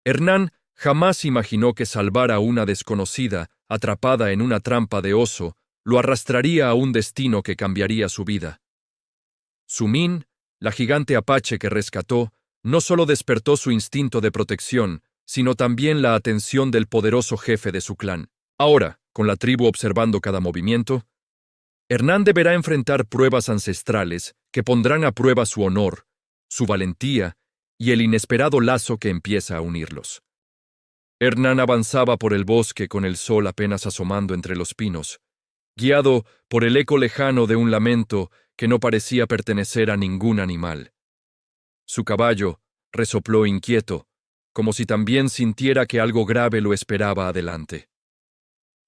Hernán jamás imaginó que salvar a una desconocida, atrapada en una trampa de oso, lo arrastraría a un destino que cambiaría su vida. Sumin, la gigante apache que rescató, no solo despertó su instinto de protección, sino también la atención del poderoso jefe de su clan. Ahora, con la tribu observando cada movimiento, Hernán deberá enfrentar pruebas ancestrales que pondrán a prueba su honor, su valentía y el inesperado lazo que empieza a unirlos. Hernán avanzaba por el bosque con el sol apenas asomando entre los pinos, guiado por el eco lejano de un lamento que no parecía pertenecer a ningún animal. Su caballo resopló inquieto, como si también sintiera que algo grave lo esperaba adelante.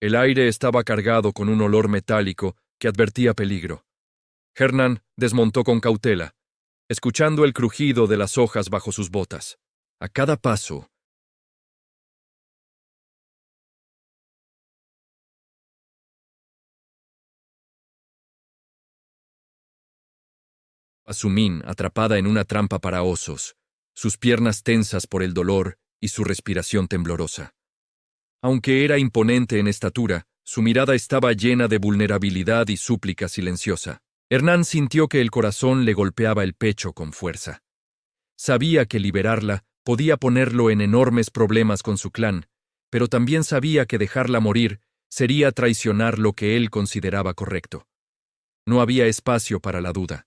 El aire estaba cargado con un olor metálico que advertía peligro. Hernán desmontó con cautela, escuchando el crujido de las hojas bajo sus botas. A cada paso, Sumin, atrapada en una trampa para osos, sus piernas tensas por el dolor y su respiración temblorosa. Aunque era imponente en estatura, su mirada estaba llena de vulnerabilidad y súplica silenciosa. Hernán sintió que el corazón le golpeaba el pecho con fuerza. Sabía que liberarla podía ponerlo en enormes problemas con su clan, pero también sabía que dejarla morir sería traicionar lo que él consideraba correcto. No había espacio para la duda.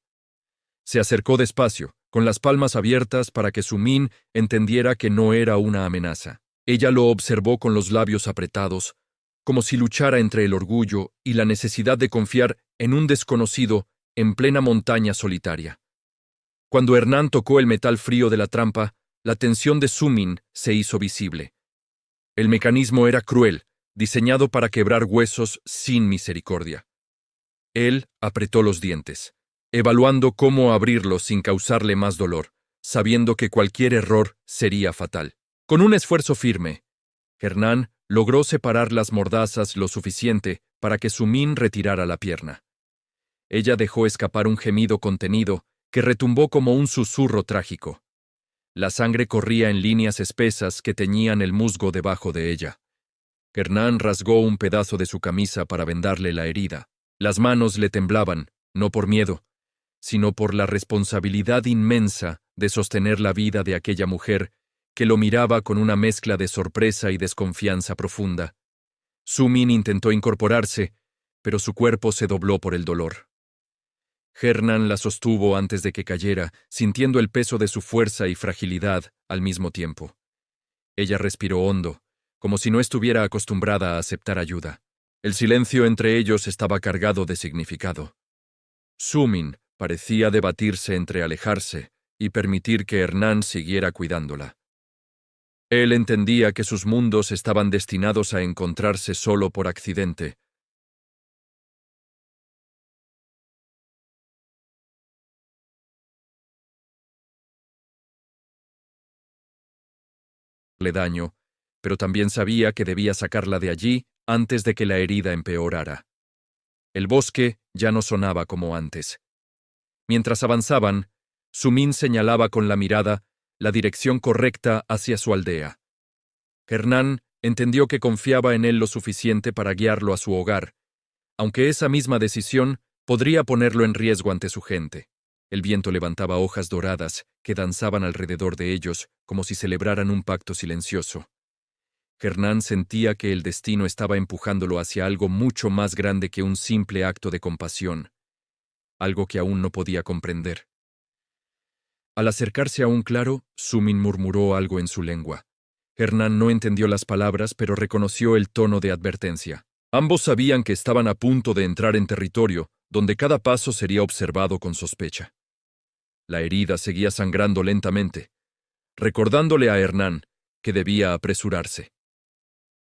Se acercó despacio, con las palmas abiertas para que Sumin entendiera que no era una amenaza. Ella lo observó con los labios apretados, como si luchara entre el orgullo y la necesidad de confiar en un desconocido en plena montaña solitaria. Cuando Hernán tocó el metal frío de la trampa, la tensión de Sumin se hizo visible. El mecanismo era cruel, diseñado para quebrar huesos sin misericordia. Él apretó los dientes, evaluando cómo abrirlos sin causarle más dolor, sabiendo que cualquier error sería fatal. Con un esfuerzo firme, Hernán logró separar las mordazas lo suficiente para que Sumin retirara la pierna. Ella dejó escapar un gemido contenido que retumbó como un susurro trágico. La sangre corría en líneas espesas que teñían el musgo debajo de ella. Hernán rasgó un pedazo de su camisa para vendarle la herida. Las manos le temblaban, no por miedo, sino por la responsabilidad inmensa de sostener la vida de aquella mujer que lo miraba con una mezcla de sorpresa y desconfianza profunda. Sumin intentó incorporarse, pero su cuerpo se dobló por el dolor. Hernán la sostuvo antes de que cayera, sintiendo el peso de su fuerza y fragilidad al mismo tiempo. Ella respiró hondo, como si no estuviera acostumbrada a aceptar ayuda. El silencio entre ellos estaba cargado de significado. Sumin parecía debatirse entre alejarse y permitir que Hernán siguiera cuidándola. Él entendía que sus mundos estaban destinados a encontrarse solo por accidente. Le daño, pero también sabía que debía sacarla de allí antes de que la herida empeorara. El bosque ya no sonaba como antes. Mientras avanzaban, Sumin señalaba con la mirada la dirección correcta hacia su aldea. Hernán entendió que confiaba en él lo suficiente para guiarlo a su hogar, aunque esa misma decisión podría ponerlo en riesgo ante su gente. El viento levantaba hojas doradas que danzaban alrededor de ellos como si celebraran un pacto silencioso. Hernán sentía que el destino estaba empujándolo hacia algo mucho más grande que un simple acto de compasión, algo que aún no podía comprender. Al acercarse a un claro, Sumin murmuró algo en su lengua. Hernán no entendió las palabras, pero reconoció el tono de advertencia. Ambos sabían que estaban a punto de entrar en territorio donde cada paso sería observado con sospecha. La herida seguía sangrando lentamente, recordándole a Hernán que debía apresurarse.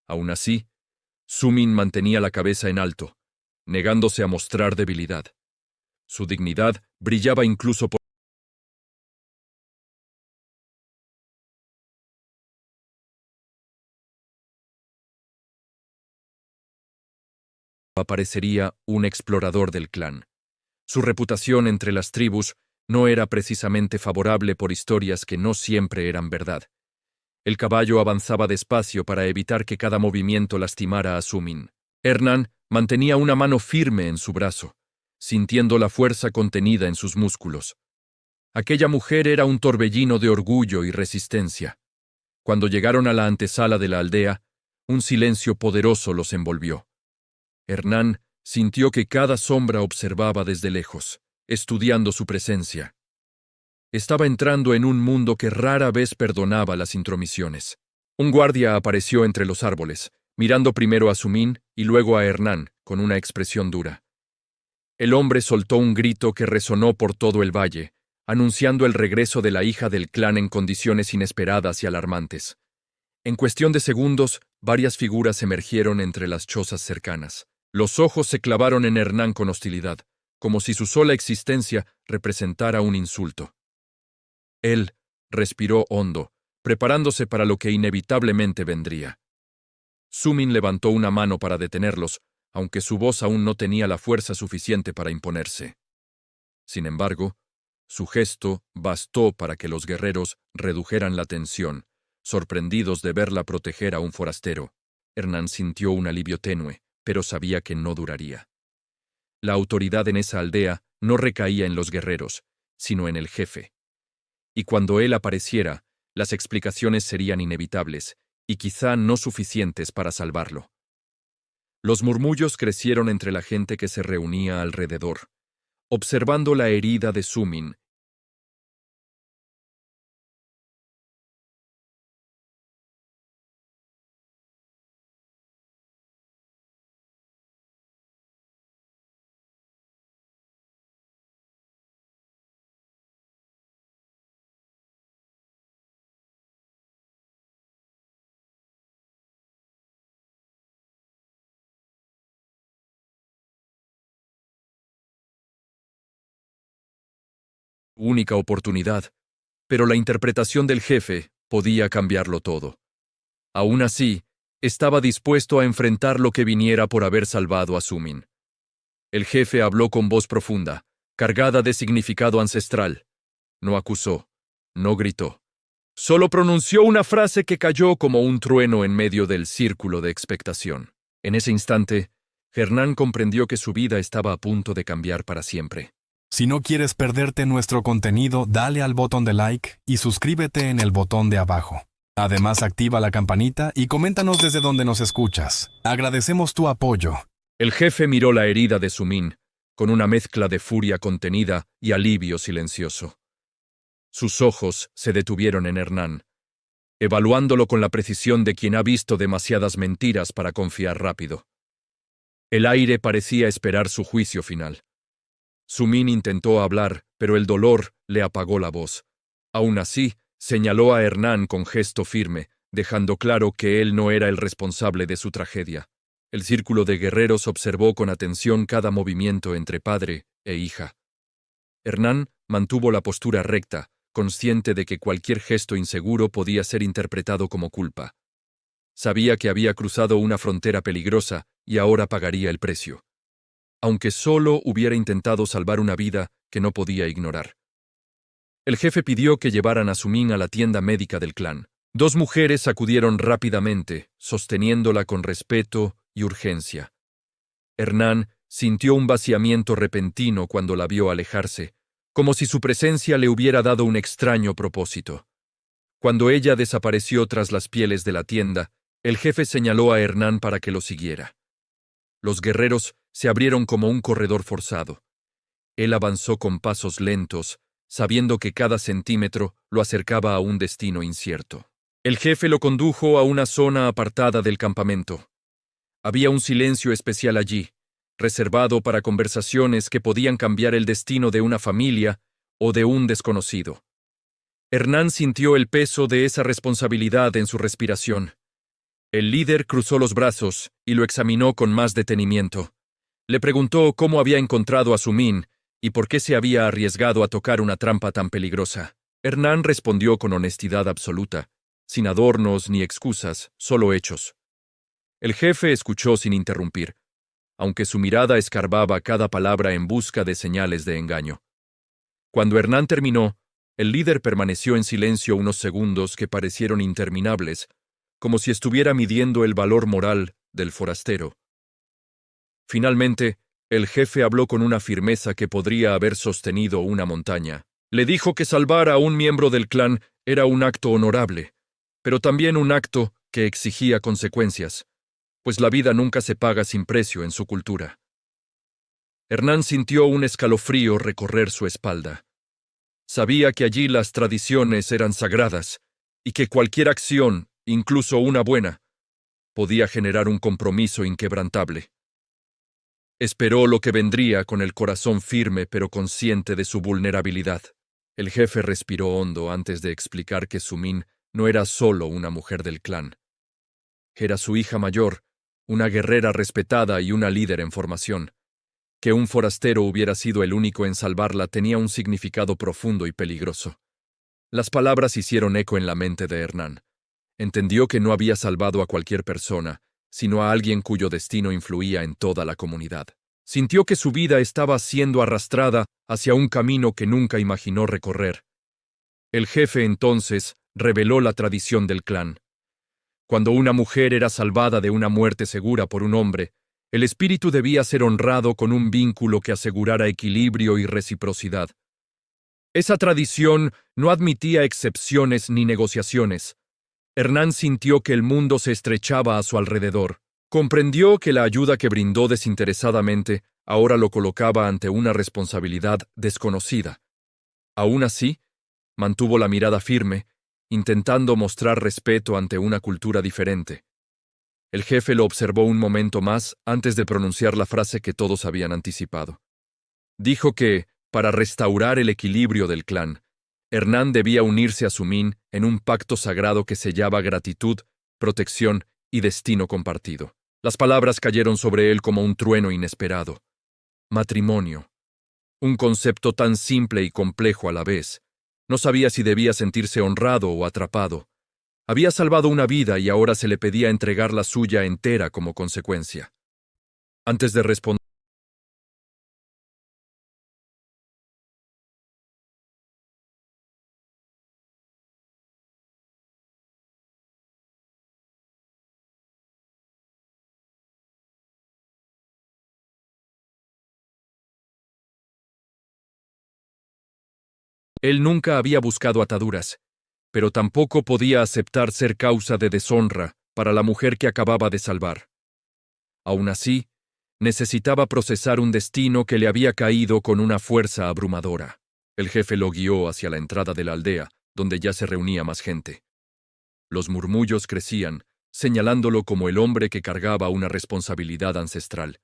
Aún así, Sumin mantenía la cabeza en alto, negándose a mostrar debilidad. Su dignidad brillaba incluso por aparecería un explorador del clan. Su reputación entre las tribus no era precisamente favorable por historias que no siempre eran verdad. El caballo avanzaba despacio para evitar que cada movimiento lastimara a Sumin. Hernán mantenía una mano firme en su brazo, sintiendo la fuerza contenida en sus músculos. Aquella mujer era un torbellino de orgullo y resistencia. Cuando llegaron a la antesala de la aldea, un silencio poderoso los envolvió. Hernán sintió que cada sombra observaba desde lejos, estudiando su presencia. Estaba entrando en un mundo que rara vez perdonaba las intromisiones. Un guardia apareció entre los árboles, mirando primero a Sumin y luego a Hernán, con una expresión dura. El hombre soltó un grito que resonó por todo el valle, anunciando el regreso de la hija del clan en condiciones inesperadas y alarmantes. En cuestión de segundos, varias figuras emergieron entre las chozas cercanas. Los ojos se clavaron en Hernán con hostilidad, como si su sola existencia representara un insulto. Él respiró hondo, preparándose para lo que inevitablemente vendría. Sumin levantó una mano para detenerlos, aunque su voz aún no tenía la fuerza suficiente para imponerse. Sin embargo, su gesto bastó para que los guerreros redujeran la tensión, sorprendidos de verla proteger a un forastero. Hernán sintió un alivio tenue, pero sabía que no duraría. La autoridad en esa aldea no recaía en los guerreros, sino en el jefe. Y cuando él apareciera, las explicaciones serían inevitables, y quizá no suficientes para salvarlo. Los murmullos crecieron entre la gente que se reunía alrededor, observando la herida de Sumin. Única oportunidad, pero la interpretación del jefe podía cambiarlo todo. Aún así, estaba dispuesto a enfrentar lo que viniera por haber salvado a Sumin. El jefe habló con voz profunda, cargada de significado ancestral. No acusó, no gritó. Solo pronunció una frase que cayó como un trueno en medio del círculo de expectación. En ese instante, Hernán comprendió que su vida estaba a punto de cambiar para siempre. Si no quieres perderte nuestro contenido, dale al botón de like y suscríbete en el botón de abajo. Además, activa la campanita y coméntanos desde donde nos escuchas. Agradecemos tu apoyo. El jefe miró la herida de Sumin, con una mezcla de furia contenida y alivio silencioso. Sus ojos se detuvieron en Hernán, evaluándolo con la precisión de quien ha visto demasiadas mentiras para confiar rápido. El aire parecía esperar su juicio final. Sumin intentó hablar, pero el dolor le apagó la voz. Aún así, señaló a Hernán con gesto firme, dejando claro que él no era el responsable de su tragedia. El círculo de guerreros observó con atención cada movimiento entre padre e hija. Hernán mantuvo la postura recta, consciente de que cualquier gesto inseguro podía ser interpretado como culpa. Sabía que había cruzado una frontera peligrosa y ahora pagaría el precio. Aunque solo hubiera intentado salvar una vida que no podía ignorar. El jefe pidió que llevaran a Sumin a la tienda médica del clan. Dos mujeres acudieron rápidamente, sosteniéndola con respeto y urgencia. Hernán sintió un vaciamiento repentino cuando la vio alejarse, como si su presencia le hubiera dado un extraño propósito. Cuando ella desapareció tras las pieles de la tienda, el jefe señaló a Hernán para que lo siguiera. Los guerreros se abrieron como un corredor forzado. Él avanzó con pasos lentos, sabiendo que cada centímetro lo acercaba a un destino incierto. El jefe lo condujo a una zona apartada del campamento. Había un silencio especial allí, reservado para conversaciones que podían cambiar el destino de una familia o de un desconocido. Hernán sintió el peso de esa responsabilidad en su respiración. El líder cruzó los brazos y lo examinó con más detenimiento. Le preguntó cómo había encontrado a Sumin y por qué se había arriesgado a tocar una trampa tan peligrosa. Hernán respondió con honestidad absoluta, sin adornos ni excusas, solo hechos. El jefe escuchó sin interrumpir, aunque su mirada escarbaba cada palabra en busca de señales de engaño. Cuando Hernán terminó, El líder permaneció en silencio unos segundos que parecieron interminables, como si estuviera midiendo el valor moral del forastero. Finalmente, el jefe habló con una firmeza que podría haber sostenido una montaña. Le dijo que salvar a un miembro del clan era un acto honorable, pero también un acto que exigía consecuencias, pues la vida nunca se paga sin precio en su cultura. Hernán sintió un escalofrío recorrer su espalda. Sabía que allí las tradiciones eran sagradas y que cualquier acción, incluso una buena, podía generar un compromiso inquebrantable. Esperó lo que vendría con el corazón firme pero consciente de su vulnerabilidad. El jefe respiró hondo antes de explicar que Sumin no era solo una mujer del clan. Era su hija mayor, una guerrera respetada y una líder en formación. Que un forastero hubiera sido el único en salvarla tenía un significado profundo y peligroso. Las palabras hicieron eco en la mente de Hernán. Entendió que no había salvado a cualquier persona, sino a alguien cuyo destino influía en toda la comunidad. Sintió que su vida estaba siendo arrastrada hacia un camino que nunca imaginó recorrer. El jefe entonces reveló la tradición del clan. Cuando una mujer era salvada de una muerte segura por un hombre, el espíritu debía ser honrado con un vínculo que asegurara equilibrio y reciprocidad. Esa tradición no admitía excepciones ni negociaciones. Hernán sintió que el mundo se estrechaba a su alrededor. Comprendió que la ayuda que brindó desinteresadamente ahora lo colocaba ante una responsabilidad desconocida. Aún así, mantuvo la mirada firme, intentando mostrar respeto ante una cultura diferente. El jefe lo observó un momento más antes de pronunciar la frase que todos habían anticipado. Dijo que, para restaurar el equilibrio del clan, Hernán debía unirse a Sumin en un pacto sagrado que sellaba gratitud, protección y destino compartido. Las palabras cayeron sobre él como un trueno inesperado. Matrimonio. Un concepto tan simple y complejo a la vez. No sabía si debía sentirse honrado o atrapado. Había salvado una vida y ahora se le pedía entregar la suya entera como consecuencia. Antes de responder, él nunca había buscado ataduras, pero tampoco podía aceptar ser causa de deshonra para la mujer que acababa de salvar. Aún así, necesitaba procesar un destino que le había caído con una fuerza abrumadora. El jefe lo guió hacia la entrada de la aldea, donde ya se reunía más gente. Los murmullos crecían, señalándolo como el hombre que cargaba una responsabilidad ancestral.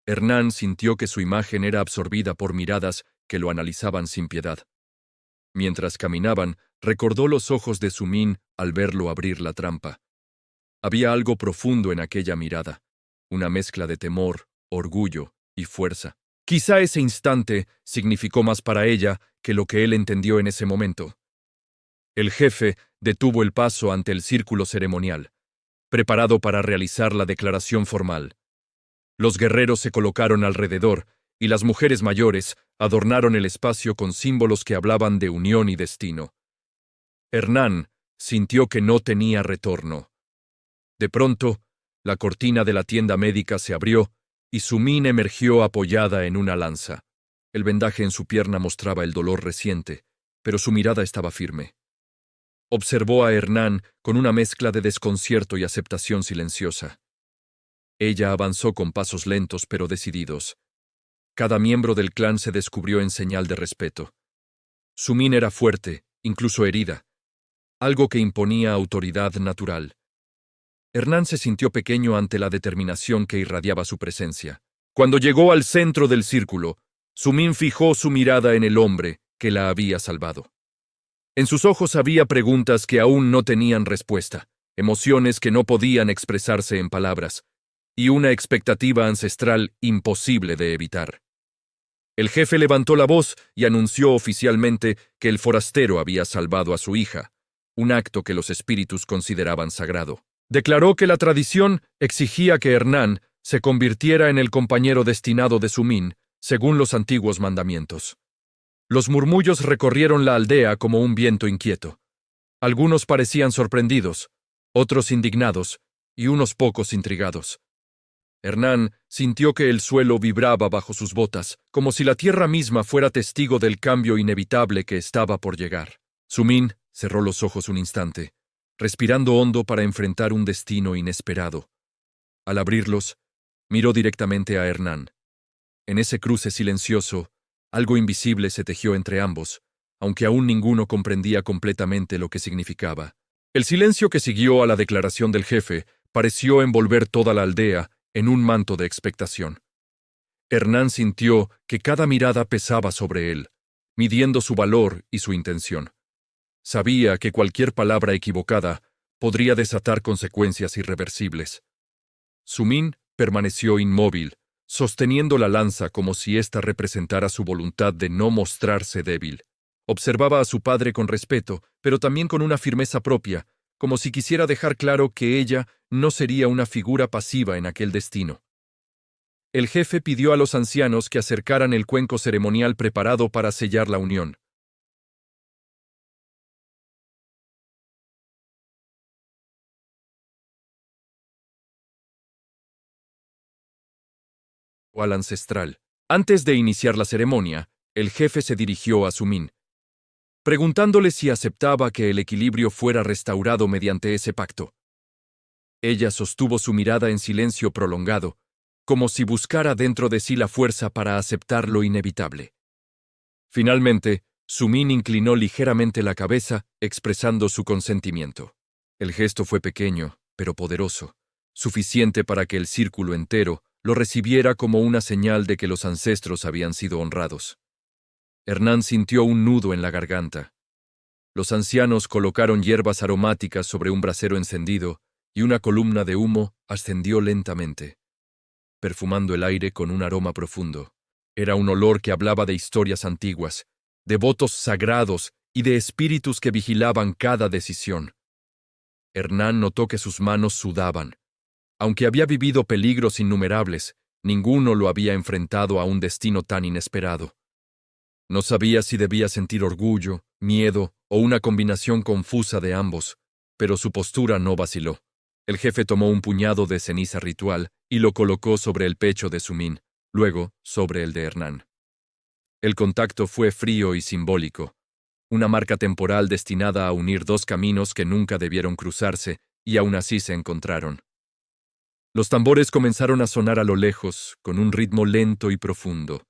Hernán sintió que su imagen era absorbida por miradas que lo analizaban sin piedad. Mientras caminaban, recordó los ojos de Sumin al verlo abrir la trampa. Había algo profundo en aquella mirada, una mezcla de temor, orgullo y fuerza. Quizá ese instante significó más para ella que lo que él entendió en ese momento. El jefe detuvo el paso ante el círculo ceremonial, preparado para realizar la declaración formal. Los guerreros se colocaron alrededor, y las mujeres mayores adornaron el espacio con símbolos que hablaban de unión y destino. Hernán sintió que no tenía retorno. De pronto, la cortina de la tienda médica se abrió y Sumin emergió apoyada en una lanza. El vendaje en su pierna mostraba el dolor reciente, pero su mirada estaba firme. Observó a Hernán con una mezcla de desconcierto y aceptación silenciosa. Ella avanzó con pasos lentos pero decididos. Cada miembro del clan se descubrió en señal de respeto. Sumin era fuerte, incluso herida, algo que imponía autoridad natural. Hernán se sintió pequeño ante la determinación que irradiaba su presencia. Cuando llegó al centro del círculo, Sumin fijó su mirada en el hombre que la había salvado. En sus ojos había preguntas que aún no tenían respuesta, emociones que no podían expresarse en palabras, y una expectativa ancestral imposible de evitar. El jefe levantó la voz y anunció oficialmente que el forastero había salvado a su hija, un acto que los espíritus consideraban sagrado. Declaró que la tradición exigía que Hernán se convirtiera en el compañero destinado de Sumin, según los antiguos mandamientos. Los murmullos recorrieron la aldea como un viento inquieto. Algunos parecían sorprendidos, otros indignados y unos pocos intrigados. Hernán sintió que el suelo vibraba bajo sus botas, como si la tierra misma fuera testigo del cambio inevitable que estaba por llegar. Sumín cerró los ojos un instante, respirando hondo para enfrentar un destino inesperado. Al abrirlos, miró directamente a Hernán. En ese cruce silencioso, algo invisible se tejió entre ambos, aunque aún ninguno comprendía completamente lo que significaba. El silencio que siguió a la declaración del jefe pareció envolver toda la aldea en un manto de expectación. Hernán sintió que cada mirada pesaba sobre él, midiendo su valor y su intención. Sabía que cualquier palabra equivocada podría desatar consecuencias irreversibles. Sumín permaneció inmóvil, sosteniendo la lanza como si ésta representara su voluntad de no mostrarse débil. Observaba a su padre con respeto, pero también con una firmeza propia, como si quisiera dejar claro que ella no sería una figura pasiva en aquel destino. El jefe pidió a los ancianos que acercaran el cuenco ceremonial preparado para sellar la unión. Al ancestral. Antes de iniciar la ceremonia, el jefe se dirigió a Sumín, preguntándole si aceptaba que el equilibrio fuera restaurado mediante ese pacto. Ella sostuvo su mirada en silencio prolongado, como si buscara dentro de sí la fuerza para aceptar lo inevitable. Finalmente, Sumín inclinó ligeramente la cabeza, expresando su consentimiento. El gesto fue pequeño, pero poderoso, suficiente para que el círculo entero lo recibiera como una señal de que los ancestros habían sido honrados. Hernán sintió un nudo en la garganta. Los ancianos colocaron hierbas aromáticas sobre un brasero encendido y una columna de humo ascendió lentamente, perfumando el aire con un aroma profundo. Era un olor que hablaba de historias antiguas, de votos sagrados y de espíritus que vigilaban cada decisión. Hernán notó que sus manos sudaban. Aunque había vivido peligros innumerables, ninguno lo había enfrentado a un destino tan inesperado. No sabía si debía sentir orgullo, miedo o una combinación confusa de ambos, pero su postura no vaciló. El jefe tomó un puñado de ceniza ritual y lo colocó sobre el pecho de Sumín, luego sobre el de Hernán. El contacto fue frío y simbólico, una marca temporal destinada a unir dos caminos que nunca debieron cruzarse y aún así se encontraron. Los tambores comenzaron a sonar a lo lejos, con un ritmo lento y profundo.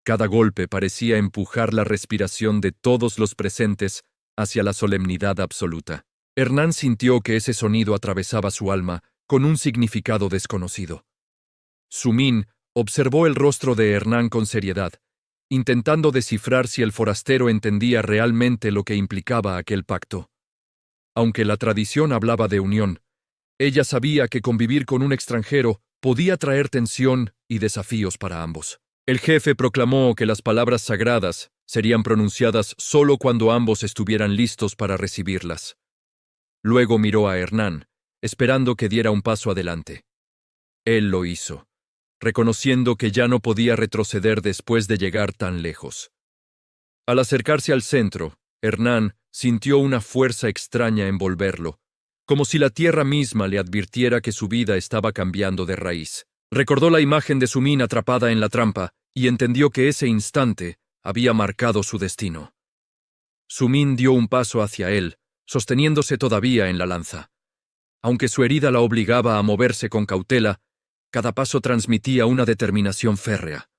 Cada golpe parecía empujar la respiración de todos los presentes hacia la solemnidad absoluta. Hernán sintió que ese sonido atravesaba su alma con un significado desconocido. Sumín observó el rostro de Hernán con seriedad, intentando descifrar si el forastero entendía realmente lo que implicaba aquel pacto. Aunque la tradición hablaba de unión, ella sabía que convivir con un extranjero podía traer tensión y desafíos para ambos. El jefe proclamó que las palabras sagradas serían pronunciadas solo cuando ambos estuvieran listos para recibirlas. Luego miró a Hernán, esperando que diera un paso adelante. Él lo hizo, reconociendo que ya no podía retroceder después de llegar tan lejos. Al acercarse al centro, Hernán sintió una fuerza extraña envolverlo, como si la tierra misma le advirtiera que su vida estaba cambiando de raíz. Recordó la imagen de Sumín atrapada en la trampa y entendió que ese instante había marcado su destino. Sumín dio un paso hacia él, sosteniéndose todavía en la lanza. Aunque su herida la obligaba a moverse con cautela, cada paso transmitía una determinación férrea.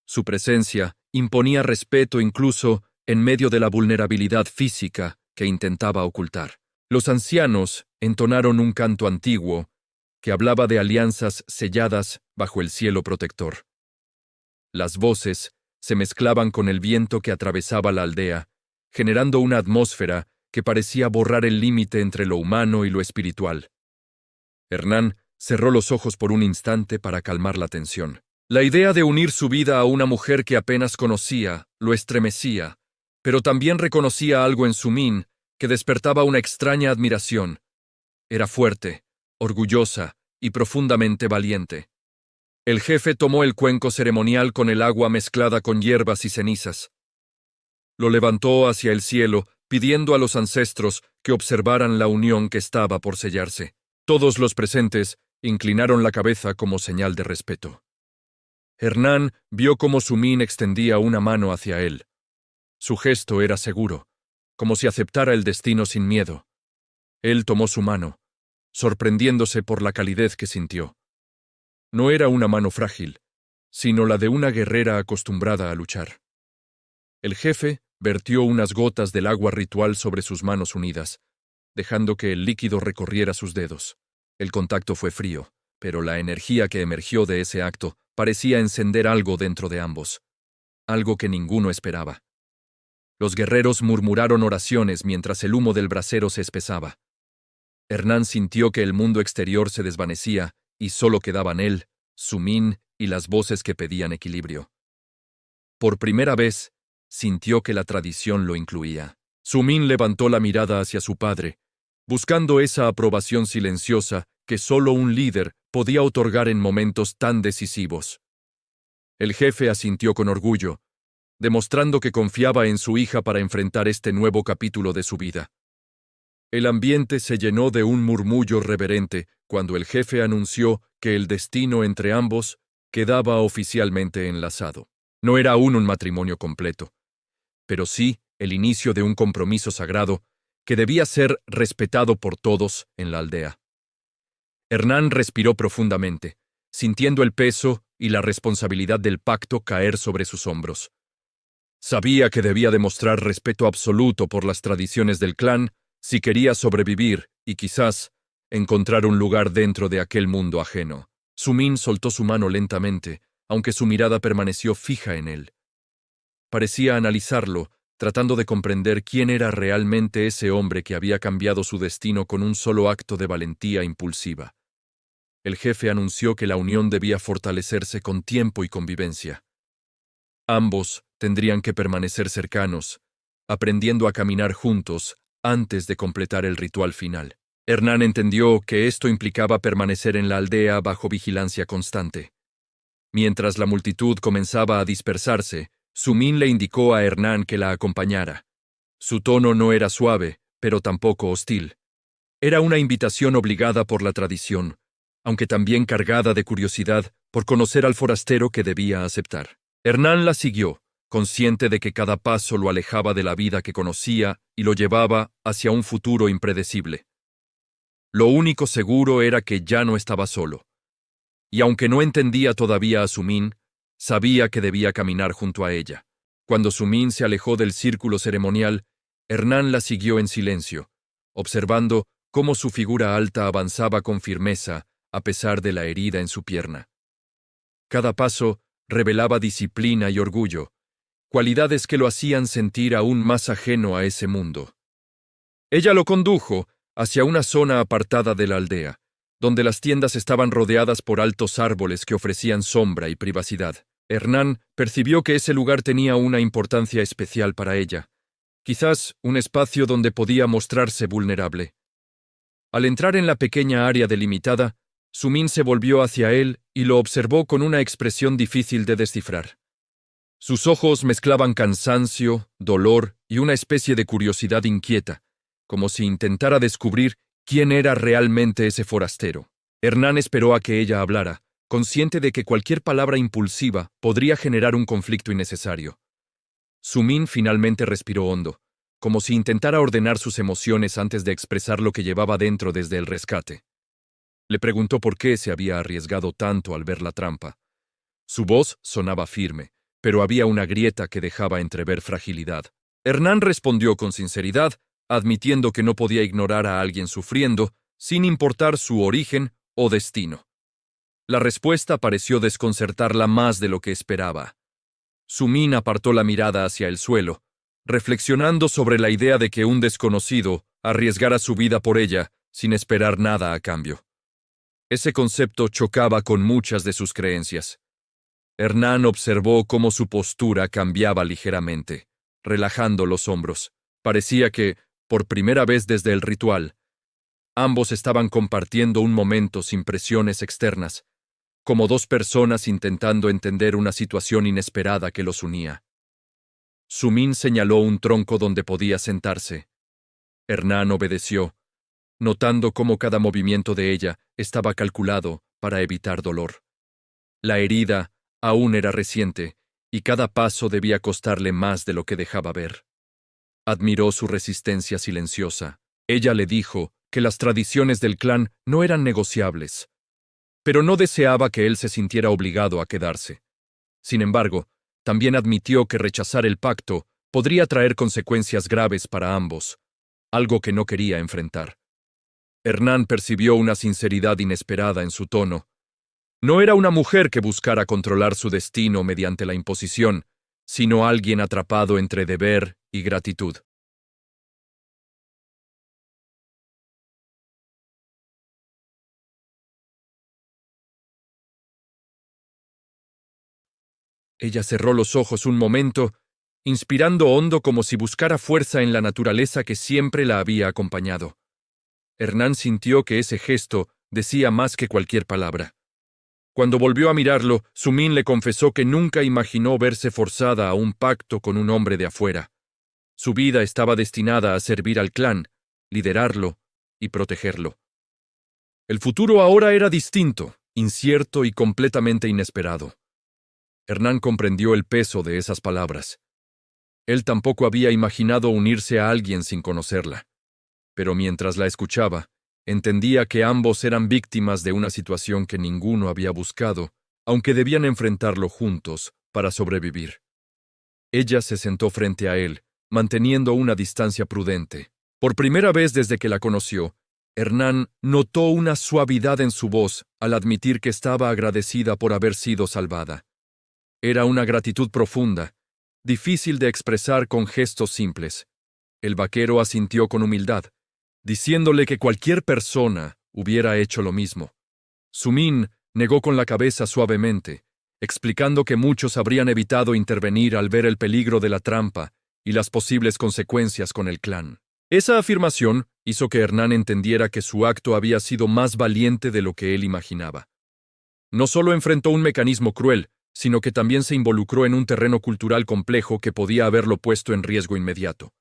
Su presencia imponía respeto incluso en medio de la vulnerabilidad física que intentaba ocultar. Los ancianos entonaron un canto antiguo que hablaba de alianzas selladas bajo el cielo protector. Las voces se mezclaban con el viento que atravesaba la aldea, generando una atmósfera que parecía borrar el límite entre lo humano y lo espiritual. Hernán cerró los ojos por un instante para calmar la tensión. La idea de unir su vida a una mujer que apenas conocía lo estremecía, pero también reconocía algo en Sumín que despertaba una extraña admiración. Era fuerte, orgullosa y profundamente valiente. El jefe tomó el cuenco ceremonial con el agua mezclada con hierbas y cenizas. Lo levantó hacia el cielo, pidiendo a los ancestros que observaran la unión que estaba por sellarse. Todos los presentes inclinaron la cabeza como señal de respeto. Hernán vio cómo Sumín extendía una mano hacia él. Su gesto era seguro, como si aceptara el destino sin miedo. Él tomó su mano, sorprendiéndose por la calidez que sintió. No era una mano frágil, sino la de una guerrera acostumbrada a luchar. El jefe vertió unas gotas del agua ritual sobre sus manos unidas, dejando que el líquido recorriera sus dedos. El contacto fue frío, pero la energía que emergió de ese acto parecía encender algo dentro de ambos, algo que ninguno esperaba. Los guerreros murmuraron oraciones mientras el humo del brasero se espesaba. Hernán sintió que el mundo exterior se desvanecía y solo quedaban él, Sumín y las voces que pedían equilibrio. Por primera vez, sintió que la tradición lo incluía. Sumín levantó la mirada hacia su padre, buscando esa aprobación silenciosa que solo un líder podía otorgar en momentos tan decisivos. El jefe asintió con orgullo, demostrando que confiaba en su hija para enfrentar este nuevo capítulo de su vida. El ambiente se llenó de un murmullo reverente cuando el jefe anunció que el destino entre ambos quedaba oficialmente enlazado. No era aún un matrimonio completo, pero sí el inicio de un compromiso sagrado que debía ser respetado por todos en la aldea. Hernán respiró profundamente, sintiendo el peso y la responsabilidad del pacto caer sobre sus hombros. Sabía que debía demostrar respeto absoluto por las tradiciones del clan si quería sobrevivir y quizás encontrar un lugar dentro de aquel mundo ajeno. Sumín soltó su mano lentamente, aunque su mirada permaneció fija en él. Parecía analizarlo, tratando de comprender quién era realmente ese hombre que había cambiado su destino con un solo acto de valentía impulsiva. El jefe anunció que la unión debía fortalecerse con tiempo y convivencia. Ambos tendrían que permanecer cercanos, aprendiendo a caminar juntos antes de completar el ritual final. Hernán entendió que esto implicaba permanecer en la aldea bajo vigilancia constante. Mientras la multitud comenzaba a dispersarse, Sumín le indicó a Hernán que la acompañara. Su tono no era suave, pero tampoco hostil. Era una invitación obligada por la tradición, aunque también cargada de curiosidad por conocer al forastero que debía aceptar. Hernán la siguió, consciente de que cada paso lo alejaba de la vida que conocía y lo llevaba hacia un futuro impredecible. Lo único seguro era que ya no estaba solo. Y aunque no entendía todavía a Sumín, sabía que debía caminar junto a ella. Cuando Sumín se alejó del círculo ceremonial, Hernán la siguió en silencio, observando cómo su figura alta avanzaba con firmeza a pesar de la herida en su pierna. Cada paso revelaba disciplina y orgullo, cualidades que lo hacían sentir aún más ajeno a ese mundo. Ella lo condujo hacia una zona apartada de la aldea, donde las tiendas estaban rodeadas por altos árboles que ofrecían sombra y privacidad. Hernán percibió que ese lugar tenía una importancia especial para ella, quizás un espacio donde podía mostrarse vulnerable. Al entrar en la pequeña área delimitada, Sumín se volvió hacia él y lo observó con una expresión difícil de descifrar. Sus ojos mezclaban cansancio, dolor y una especie de curiosidad inquieta, como si intentara descubrir quién era realmente ese forastero. Hernán esperó a que ella hablara, consciente de que cualquier palabra impulsiva podría generar un conflicto innecesario. Sumín finalmente respiró hondo, como si intentara ordenar sus emociones antes de expresar lo que llevaba dentro desde el rescate. Le preguntó por qué se había arriesgado tanto al ver la trampa. Su voz sonaba firme, pero había una grieta que dejaba entrever fragilidad. Hernán respondió con sinceridad, admitiendo que no podía ignorar a alguien sufriendo, sin importar su origen o destino. La respuesta pareció desconcertarla más de lo que esperaba. Sumín apartó la mirada hacia el suelo, reflexionando sobre la idea de que un desconocido arriesgara su vida por ella sin esperar nada a cambio. Ese concepto chocaba con muchas de sus creencias. Hernán observó cómo su postura cambiaba ligeramente, relajando los hombros. Parecía que, por primera vez desde el ritual, ambos estaban compartiendo un momento sin presiones externas, como dos personas intentando entender una situación inesperada que los unía. Sumin señaló un tronco donde podía sentarse. Hernán obedeció, notando cómo cada movimiento de ella estaba calculado para evitar dolor. La herida aún era reciente, y cada paso debía costarle más de lo que dejaba ver. Admiró su resistencia silenciosa. Ella le dijo que las tradiciones del clan no eran negociables, pero no deseaba que él se sintiera obligado a quedarse. Sin embargo, también admitió que rechazar el pacto podría traer consecuencias graves para ambos, algo que no quería enfrentar. Hernán percibió una sinceridad inesperada en su tono. No era una mujer que buscara controlar su destino mediante la imposición, sino alguien atrapado entre deber y gratitud. Ella cerró los ojos un momento, inspirando hondo como si buscara fuerza en la naturaleza que siempre la había acompañado. Hernán sintió que ese gesto decía más que cualquier palabra. Cuando volvió a mirarlo, Sumin le confesó que nunca imaginó verse forzada a un pacto con un hombre de afuera. Su vida estaba destinada a servir al clan, liderarlo y protegerlo. El futuro ahora era distinto, incierto y completamente inesperado. Hernán comprendió el peso de esas palabras. Él tampoco había imaginado unirse a alguien sin conocerla. Pero mientras la escuchaba, entendía que ambos eran víctimas de una situación que ninguno había buscado, aunque debían enfrentarlo juntos para sobrevivir. Ella se sentó frente a él, manteniendo una distancia prudente. Por primera vez desde que la conoció, Hernán notó una suavidad en su voz al admitir que estaba agradecida por haber sido salvada. Era una gratitud profunda, difícil de expresar con gestos simples. El vaquero asintió con humildad, diciéndole que cualquier persona hubiera hecho lo mismo. Sumin negó con la cabeza suavemente, explicando que muchos habrían evitado intervenir al ver el peligro de la trampa y las posibles consecuencias con el clan. Esa afirmación hizo que Hernán entendiera que su acto había sido más valiente de lo que él imaginaba. No solo enfrentó un mecanismo cruel, sino que también se involucró en un terreno cultural complejo que podía haberlo puesto en riesgo inmediato.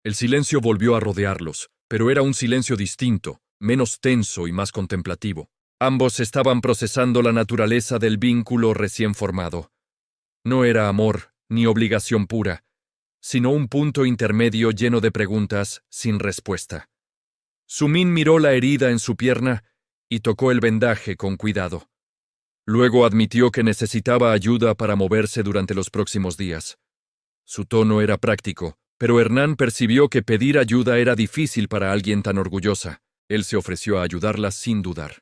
El silencio volvió a rodearlos, pero era un silencio distinto, menos tenso y más contemplativo. Ambos estaban procesando la naturaleza del vínculo recién formado. No era amor, ni obligación pura, sino un punto intermedio lleno de preguntas sin respuesta. Sumin miró la herida en su pierna y tocó el vendaje con cuidado. Luego admitió que necesitaba ayuda para moverse durante los próximos días. Su tono era práctico, pero Hernán percibió que pedir ayuda era difícil para alguien tan orgullosa. Él se ofreció a ayudarla sin dudar.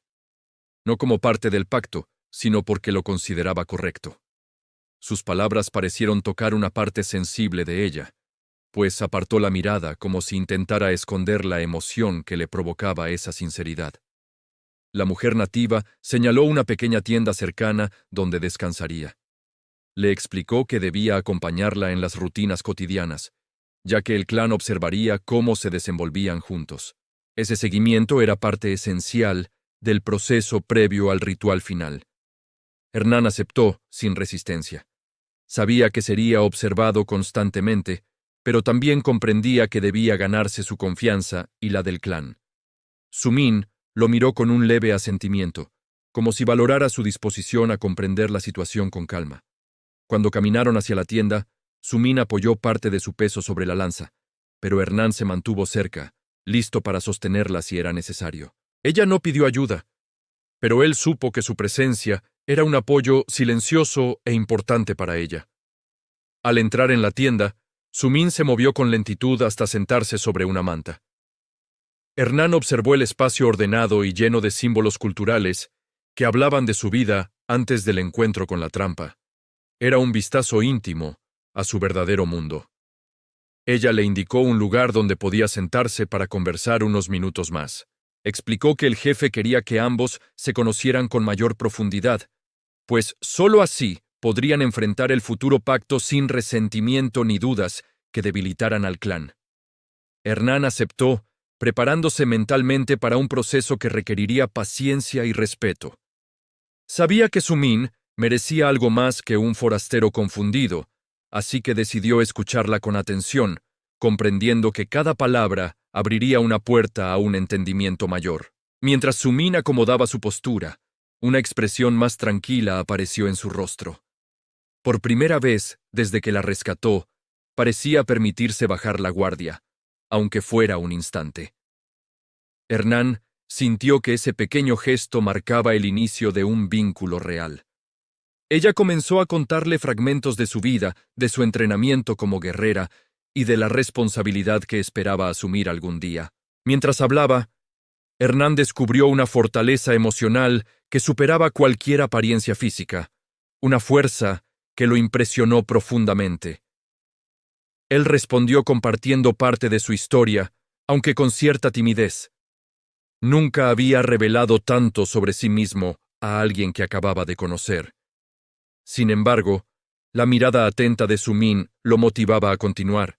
No como parte del pacto, sino porque lo consideraba correcto. Sus palabras parecieron tocar una parte sensible de ella, pues apartó la mirada como si intentara esconder la emoción que le provocaba esa sinceridad. La mujer nativa señaló una pequeña tienda cercana donde descansaría. Le explicó que debía acompañarla en las rutinas cotidianas, ya que el clan observaría cómo se desenvolvían juntos. Ese seguimiento era parte esencial del proceso previo al ritual final. Hernán aceptó, sin resistencia. Sabía que sería observado constantemente, pero también comprendía que debía ganarse su confianza y la del clan. Sumin lo miró con un leve asentimiento, como si valorara su disposición a comprender la situación con calma. Cuando caminaron hacia la tienda, Sumin apoyó parte de su peso sobre la lanza, pero Hernán se mantuvo cerca, listo para sostenerla si era necesario. Ella no pidió ayuda, pero él supo que su presencia era un apoyo silencioso e importante para ella. Al entrar en la tienda, Sumin se movió con lentitud hasta sentarse sobre una manta. Hernán observó el espacio ordenado y lleno de símbolos culturales que hablaban de su vida antes del encuentro con la trampa. Era un vistazo íntimo a su verdadero mundo. Ella le indicó un lugar donde podía sentarse para conversar unos minutos más. Explicó que el jefe quería que ambos se conocieran con mayor profundidad, pues sólo así podrían enfrentar el futuro pacto sin resentimiento ni dudas que debilitaran al clan. Hernán aceptó, preparándose mentalmente para un proceso que requeriría paciencia y respeto. Sabía que Sumin merecía algo más que un forastero confundido, así que decidió escucharla con atención, comprendiendo que cada palabra abriría una puerta a un entendimiento mayor. Mientras Sumin acomodaba su postura, una expresión más tranquila apareció en su rostro. Por primera vez, desde que la rescató, parecía permitirse bajar la guardia, aunque fuera un instante. Hernán sintió que ese pequeño gesto marcaba el inicio de un vínculo real. Ella comenzó a contarle fragmentos de su vida, de su entrenamiento como guerrera y de la responsabilidad que esperaba asumir algún día. Mientras hablaba, Hernán descubrió una fortaleza emocional que superaba cualquier apariencia física, una fuerza que lo impresionó profundamente. Él respondió compartiendo parte de su historia, aunque con cierta timidez. Nunca había revelado tanto sobre sí mismo a alguien que acababa de conocer. Sin embargo, la mirada atenta de Sumin lo motivaba a continuar,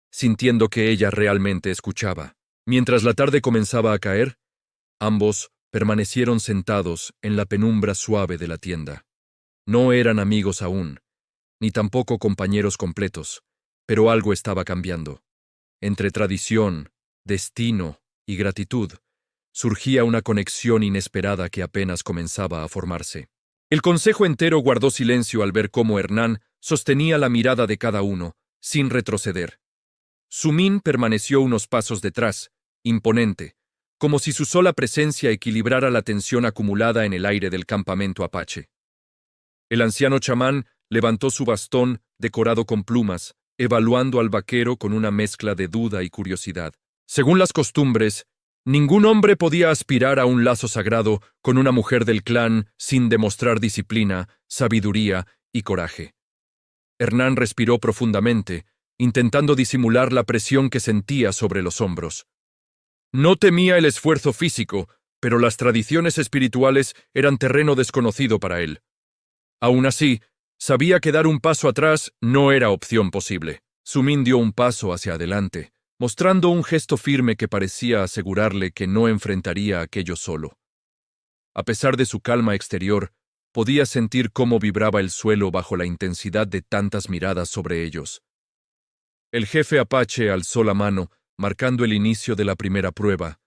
sintiendo que ella realmente escuchaba. Mientras la tarde comenzaba a caer, ambos permanecieron sentados en la penumbra suave de la tienda. No eran amigos aún, ni tampoco compañeros completos, pero algo estaba cambiando. Entre tradición, destino y gratitud, surgía una conexión inesperada que apenas comenzaba a formarse. El consejo entero guardó silencio al ver cómo Hernán sostenía la mirada de cada uno, sin retroceder. Sumin permaneció unos pasos detrás, imponente, como si su sola presencia equilibrara la tensión acumulada en el aire del campamento apache. El anciano chamán levantó su bastón decorado con plumas, evaluando al vaquero con una mezcla de duda y curiosidad. Según las costumbres, ningún hombre podía aspirar a un lazo sagrado con una mujer del clan sin demostrar disciplina, sabiduría y coraje. Hernán respiró profundamente, intentando disimular la presión que sentía sobre los hombros. No temía el esfuerzo físico, pero las tradiciones espirituales eran terreno desconocido para él. Aún así, sabía que dar un paso atrás no era opción posible. Sumin dio un paso hacia adelante, mostrando un gesto firme que parecía asegurarle que no enfrentaría aquello solo. A pesar de su calma exterior, podía sentir cómo vibraba el suelo bajo la intensidad de tantas miradas sobre ellos. El jefe apache alzó la mano, marcando el inicio de la primera prueba.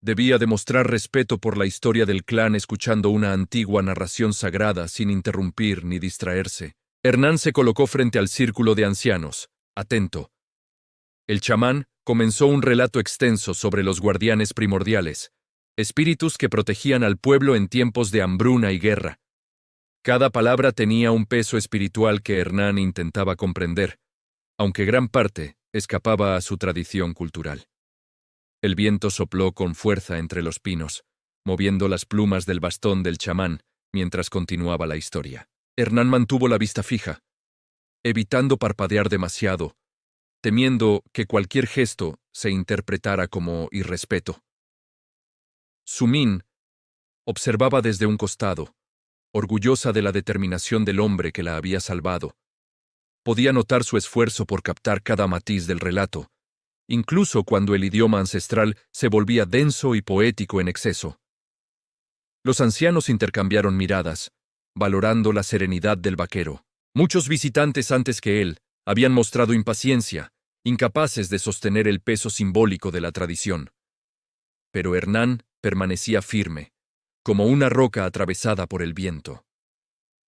Debía demostrar respeto por la historia del clan escuchando una antigua narración sagrada sin interrumpir ni distraerse. Hernán se colocó frente al círculo de ancianos, atento. El chamán comenzó un relato extenso sobre los guardianes primordiales, espíritus que protegían al pueblo en tiempos de hambruna y guerra. Cada palabra tenía un peso espiritual que Hernán intentaba comprender, aunque gran parte escapaba a su tradición cultural. El viento sopló con fuerza entre los pinos, moviendo las plumas del bastón del chamán mientras continuaba la historia. Hernán mantuvo la vista fija, evitando parpadear demasiado, temiendo que cualquier gesto se interpretara como irrespeto. Sumin observaba desde un costado, orgullosa de la determinación del hombre que la había salvado. Podía notar su esfuerzo por captar cada matiz del relato, incluso cuando el idioma ancestral se volvía denso y poético en exceso. Los ancianos intercambiaron miradas, valorando la serenidad del vaquero. Muchos visitantes antes que él habían mostrado impaciencia, incapaces de sostener el peso simbólico de la tradición. Pero Hernán permanecía firme, como una roca atravesada por el viento.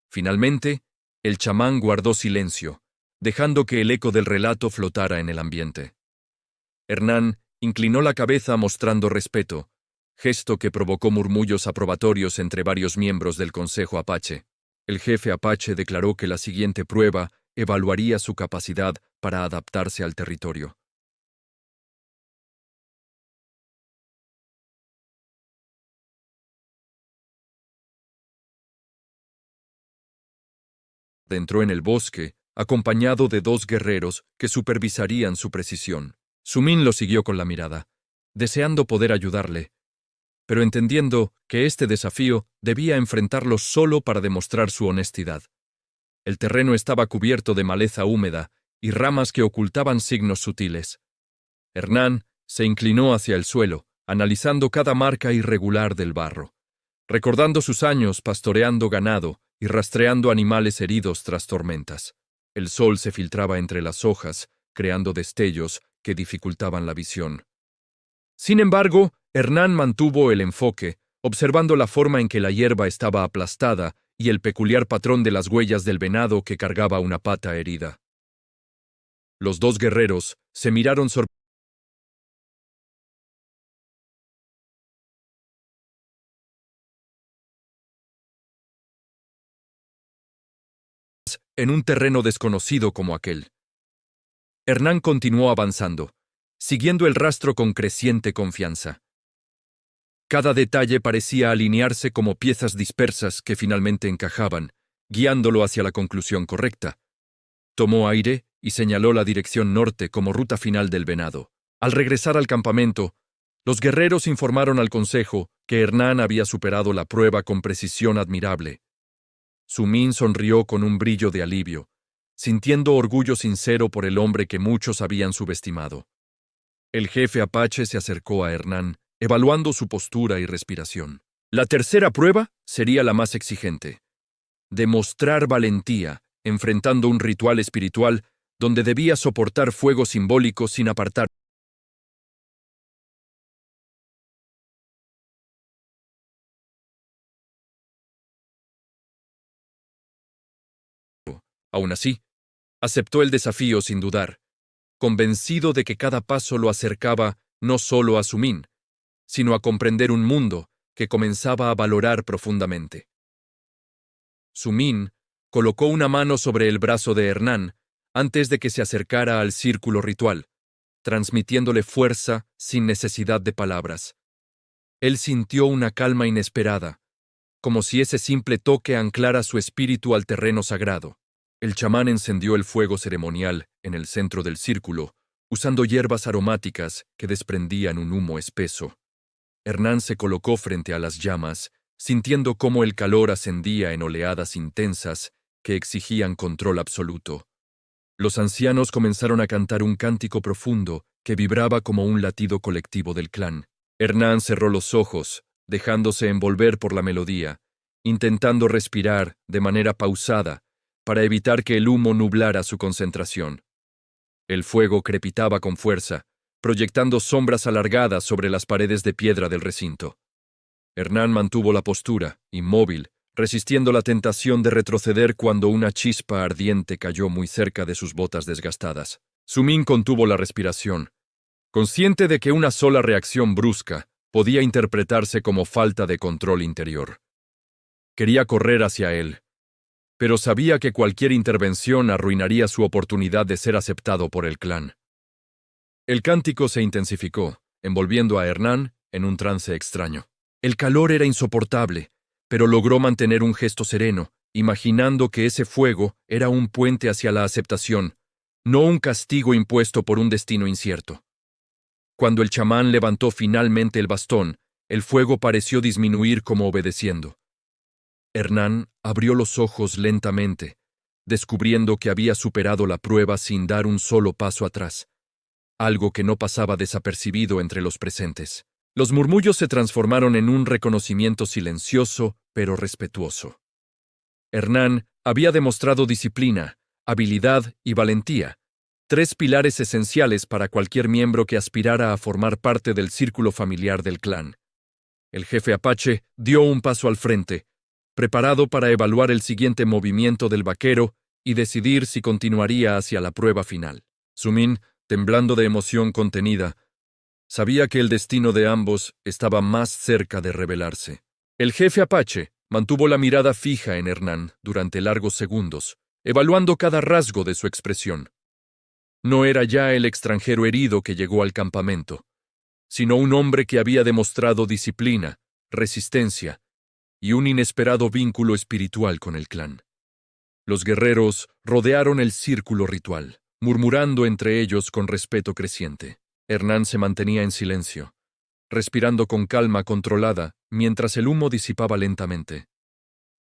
Finalmente, el chamán guardó silencio, dejando que el eco del relato flotara en el ambiente. Hernán inclinó la cabeza mostrando respeto, gesto que provocó murmullos aprobatorios entre varios miembros del Consejo Apache. El jefe Apache declaró que la siguiente prueba evaluaría su capacidad para adaptarse al territorio. Entró en el bosque, acompañado de 2 guerreros que supervisarían su precisión. Sumin lo siguió con la mirada, deseando poder ayudarle, pero entendiendo que este desafío debía enfrentarlo solo para demostrar su honestidad. El terreno estaba cubierto de maleza húmeda y ramas que ocultaban signos sutiles. Hernán se inclinó hacia el suelo, analizando cada marca irregular del barro, recordando sus años pastoreando ganado y rastreando animales heridos tras tormentas. El sol se filtraba entre las hojas, creando destellos que dificultaban la visión. Sin embargo, Hernán mantuvo el enfoque, observando la forma en que la hierba estaba aplastada y el peculiar patrón de las huellas del venado que cargaba una pata herida. Los dos guerreros se miraron sorprendidos. En un terreno desconocido como aquel. Hernán continuó avanzando, siguiendo el rastro con creciente confianza. Cada detalle parecía alinearse como piezas dispersas que finalmente encajaban, guiándolo hacia la conclusión correcta. Tomó aire y señaló la dirección norte como ruta final del venado. Al regresar al campamento, los guerreros informaron al consejo que Hernán había superado la prueba con precisión admirable. Sumín sonrió con un brillo de alivio, sintiendo orgullo sincero por el hombre que muchos habían subestimado. El jefe apache se acercó a Hernán, evaluando su postura y respiración. La tercera prueba sería la más exigente. Demostrar valentía, enfrentando un ritual espiritual donde debía soportar fuego simbólico sin apartar. Aún así, aceptó el desafío sin dudar, convencido de que cada paso lo acercaba no solo a Sumín, sino a comprender un mundo que comenzaba a valorar profundamente. Sumín colocó una mano sobre el brazo de Hernán antes de que se acercara al círculo ritual, transmitiéndole fuerza sin necesidad de palabras. Él sintió una calma inesperada, como si ese simple toque anclara su espíritu al terreno sagrado. El chamán encendió el fuego ceremonial en el centro del círculo, usando hierbas aromáticas que desprendían un humo espeso. Hernán se colocó frente a las llamas, sintiendo cómo el calor ascendía en oleadas intensas que exigían control absoluto. Los ancianos comenzaron a cantar un cántico profundo que vibraba como un latido colectivo del clan. Hernán cerró los ojos, dejándose envolver por la melodía, intentando respirar de manera pausada para evitar que el humo nublara su concentración. El fuego crepitaba con fuerza, proyectando sombras alargadas sobre las paredes de piedra del recinto. Hernán mantuvo la postura, inmóvil, resistiendo la tentación de retroceder cuando una chispa ardiente cayó muy cerca de sus botas desgastadas. Sumín contuvo la respiración, consciente de que una sola reacción brusca podía interpretarse como falta de control interior. Quería correr hacia él, pero sabía que cualquier intervención arruinaría su oportunidad de ser aceptado por el clan. El cántico se intensificó, envolviendo a Hernán en un trance extraño. El calor era insoportable, pero logró mantener un gesto sereno, imaginando que ese fuego era un puente hacia la aceptación, no un castigo impuesto por un destino incierto. Cuando el chamán levantó finalmente el bastón, el fuego pareció disminuir como obedeciendo. Hernán abrió los ojos lentamente, descubriendo que había superado la prueba sin dar un solo paso atrás, algo que no pasaba desapercibido entre los presentes. Los murmullos se transformaron en un reconocimiento silencioso pero respetuoso. Hernán había demostrado disciplina, habilidad y valentía, tres pilares esenciales para cualquier miembro que aspirara a formar parte del círculo familiar del clan. El jefe apache dio un paso al frente, preparado para evaluar el siguiente movimiento del vaquero y decidir si continuaría hacia la prueba final. Sumín, temblando de emoción contenida, sabía que el destino de ambos estaba más cerca de revelarse. El jefe apache mantuvo la mirada fija en Hernán durante largos segundos, evaluando cada rasgo de su expresión. No era ya el extranjero herido que llegó al campamento, sino un hombre que había demostrado disciplina, resistencia y un inesperado vínculo espiritual con el clan. Los guerreros rodearon el círculo ritual, murmurando entre ellos con respeto creciente. Hernán se mantenía en silencio, respirando con calma controlada mientras el humo disipaba lentamente.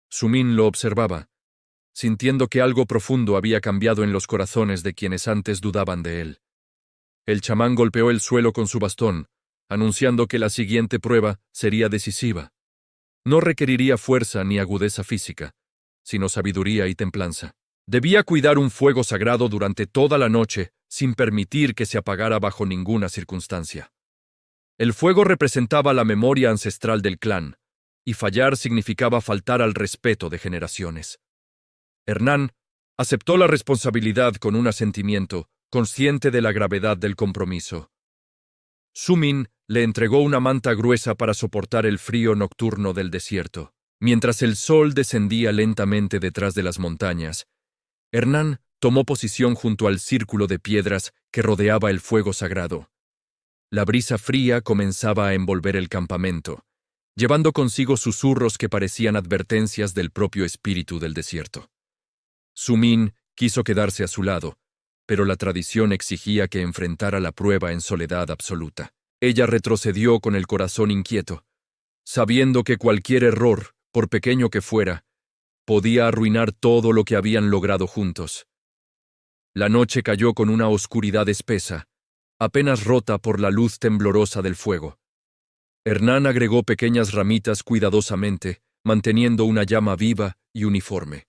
Sumín lo observaba, sintiendo que algo profundo había cambiado en los corazones de quienes antes dudaban de él. El chamán golpeó el suelo con su bastón, anunciando que la siguiente prueba sería decisiva. No requeriría fuerza ni agudeza física, sino sabiduría y templanza. Debía cuidar un fuego sagrado durante toda la noche, sin permitir que se apagara bajo ninguna circunstancia. El fuego representaba la memoria ancestral del clan, y fallar significaba faltar al respeto de generaciones. Hernán aceptó la responsabilidad con un asentimiento, consciente de la gravedad del compromiso. Su-min le entregó una manta gruesa para soportar el frío nocturno del desierto. Mientras el sol descendía lentamente detrás de las montañas, Hernán tomó posición junto al círculo de piedras que rodeaba el fuego sagrado. La brisa fría comenzaba a envolver el campamento, llevando consigo susurros que parecían advertencias del propio espíritu del desierto. Su-min quiso quedarse a su lado, pero la tradición exigía que enfrentara la prueba en soledad absoluta. Ella retrocedió con el corazón inquieto, sabiendo que cualquier error, por pequeño que fuera, podía arruinar todo lo que habían logrado juntos. La noche cayó con una oscuridad espesa, apenas rota por la luz temblorosa del fuego. Hernán agregó pequeñas ramitas cuidadosamente, manteniendo una llama viva y uniforme.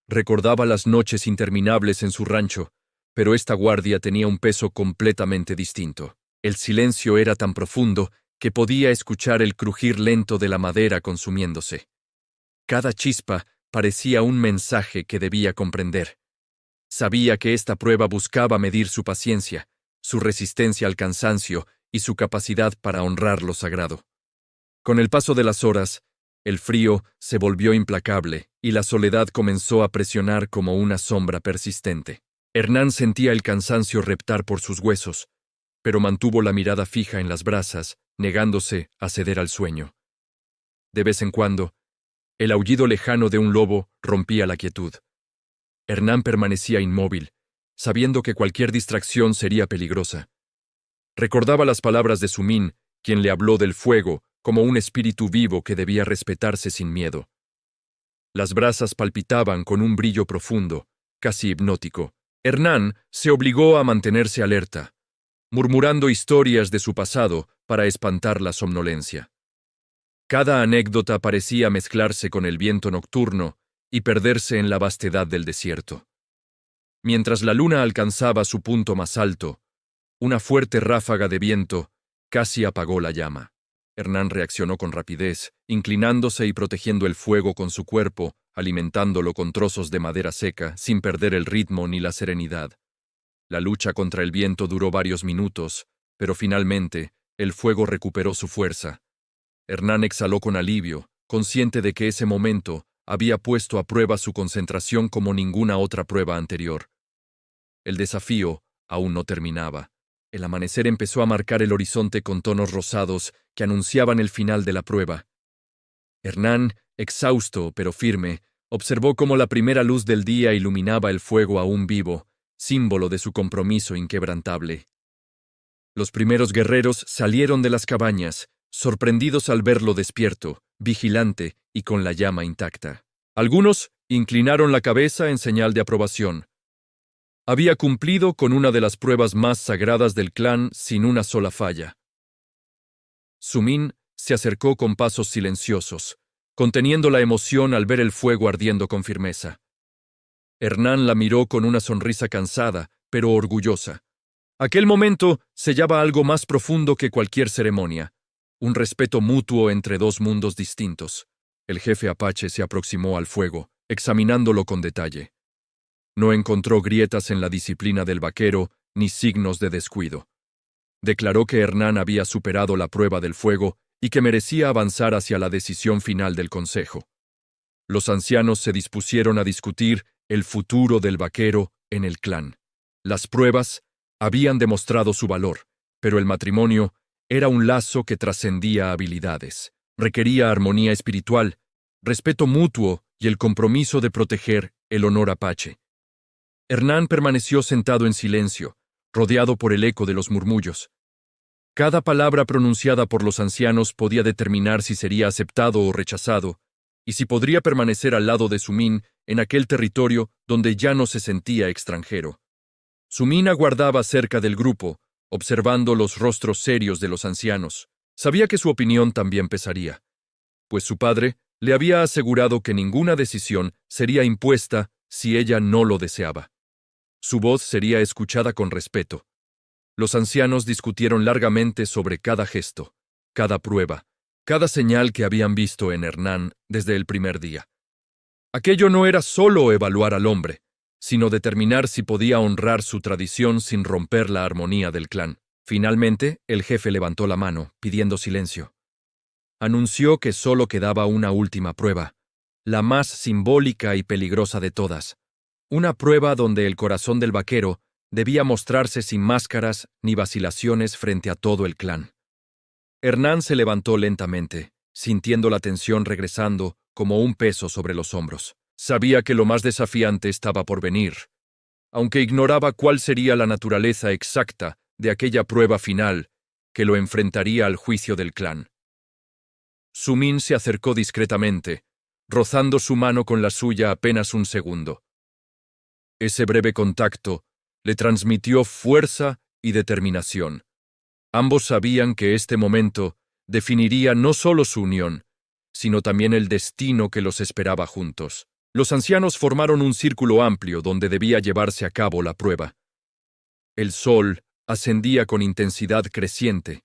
Recordaba las noches interminables en su rancho, pero esta guardia tenía un peso completamente distinto. El silencio era tan profundo que podía escuchar el crujir lento de la madera consumiéndose. Cada chispa parecía un mensaje que debía comprender. Sabía que esta prueba buscaba medir su paciencia, su resistencia al cansancio y su capacidad para honrar lo sagrado. Con el paso de las horas, el frío se volvió implacable y la soledad comenzó a presionar como una sombra persistente. Hernán sentía el cansancio reptar por sus huesos, pero mantuvo la mirada fija en las brasas, negándose a ceder al sueño. De vez en cuando, el aullido lejano de un lobo rompía la quietud. Hernán permanecía inmóvil, sabiendo que cualquier distracción sería peligrosa. Recordaba las palabras de Su-min, quien le habló del fuego como un espíritu vivo que debía respetarse sin miedo. Las brasas palpitaban con un brillo profundo, casi hipnótico. Hernán se obligó a mantenerse alerta, murmurando historias de su pasado para espantar la somnolencia. Cada anécdota parecía mezclarse con el viento nocturno y perderse en la vastedad del desierto. Mientras la luna alcanzaba su punto más alto, una fuerte ráfaga de viento casi apagó la llama. Hernán reaccionó con rapidez, inclinándose y protegiendo el fuego con su cuerpo, alimentándolo con trozos de madera seca, sin perder el ritmo ni la serenidad. La lucha contra el viento duró varios minutos, pero finalmente el fuego recuperó su fuerza. Hernán exhaló con alivio, consciente de que ese momento había puesto a prueba su concentración como ninguna otra prueba anterior. El desafío aún no terminaba. El amanecer empezó a marcar el horizonte con tonos rosados que anunciaban el final de la prueba. Hernán, exhausto pero firme, observó cómo la primera luz del día iluminaba el fuego aún vivo, símbolo de su compromiso inquebrantable. Los primeros guerreros salieron de las cabañas, sorprendidos al verlo despierto, vigilante y con la llama intacta. Algunos inclinaron la cabeza en señal de aprobación. Había cumplido con una de las pruebas más sagradas del clan sin una sola falla. Su-min se acercó con pasos silenciosos, conteniendo la emoción al ver el fuego ardiendo con firmeza. Hernán la miró con una sonrisa cansada, pero orgullosa. Aquel momento sellaba algo más profundo que cualquier ceremonia, un respeto mutuo entre dos mundos distintos. El jefe apache se aproximó al fuego, examinándolo con detalle. No encontró grietas en la disciplina del vaquero ni signos de descuido. Declaró que Hernán había superado la prueba del fuego y que merecía avanzar hacia la decisión final del consejo. Los ancianos se dispusieron a discutir el futuro del vaquero en el clan. Las pruebas habían demostrado su valor, pero el matrimonio era un lazo que trascendía habilidades. Requería armonía espiritual, respeto mutuo y el compromiso de proteger el honor apache. Hernán permaneció sentado en silencio, rodeado por el eco de los murmullos. Cada palabra pronunciada por los ancianos podía determinar si sería aceptado o rechazado, y si podría permanecer al lado de Su-min en aquel territorio donde ya no se sentía extranjero. Su-min aguardaba cerca del grupo, observando los rostros serios de los ancianos. Sabía que su opinión también pesaría, pues su padre le había asegurado que ninguna decisión sería impuesta si ella no lo deseaba. Su voz sería escuchada con respeto. Los ancianos discutieron largamente sobre cada gesto, cada prueba, cada señal que habían visto en Hernán desde el primer día. Aquello no era solo evaluar al hombre, sino determinar si podía honrar su tradición sin romper la armonía del clan. Finalmente, el jefe levantó la mano, pidiendo silencio. Anunció que solo quedaba una última prueba, la más simbólica y peligrosa de todas, una prueba donde el corazón del vaquero debía mostrarse sin máscaras ni vacilaciones frente a todo el clan. Hernán se levantó lentamente, sintiendo la tensión regresando como un peso sobre los hombros. Sabía que lo más desafiante estaba por venir, aunque ignoraba cuál sería la naturaleza exacta de aquella prueba final que lo enfrentaría al juicio del clan. Su-min se acercó discretamente, rozando su mano con la suya apenas un segundo. Ese breve contacto le transmitió fuerza y determinación. Ambos sabían que este momento definiría no solo su unión, sino también el destino que los esperaba juntos. Los ancianos formaron un círculo amplio donde debía llevarse a cabo la prueba. El sol ascendía con intensidad creciente,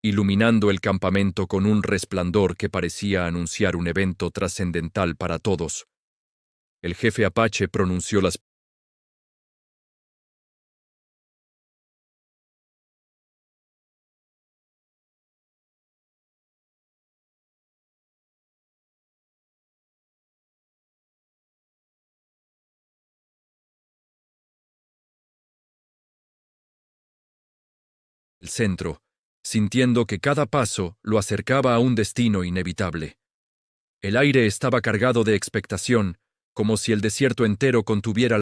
iluminando el campamento con un resplandor que parecía anunciar un evento trascendental para todos. El jefe apache pronunció las el centro, sintiendo que cada paso lo acercaba a un destino inevitable. El aire estaba cargado de expectación, como si el desierto entero contuviera